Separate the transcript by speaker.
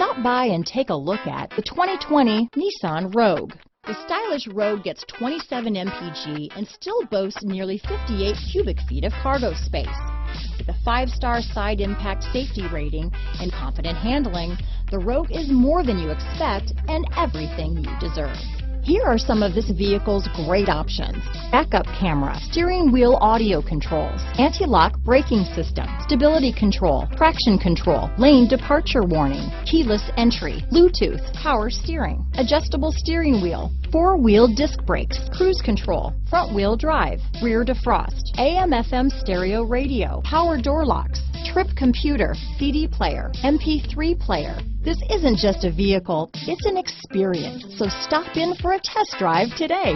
Speaker 1: Stop by and take a look at the 2020 Nissan Rogue. The stylish Rogue gets 27 mpg and still boasts nearly 58 cubic feet of cargo space. With a 5-star side impact safety rating and confident handling, the Rogue is more than you expect and everything you deserve. Here are some of this vehicle's great options: backup camera, steering wheel audio controls, anti-lock braking system, stability control, traction control, lane departure warning, keyless entry, Bluetooth, power steering, adjustable steering wheel, 4-wheel disc brakes, cruise control, front wheel drive, rear defrost, AM/FM stereo radio, power door locks, trip computer, CD player, MP3 player. This isn't just a vehicle, it's an experience. So stop in for a test drive today.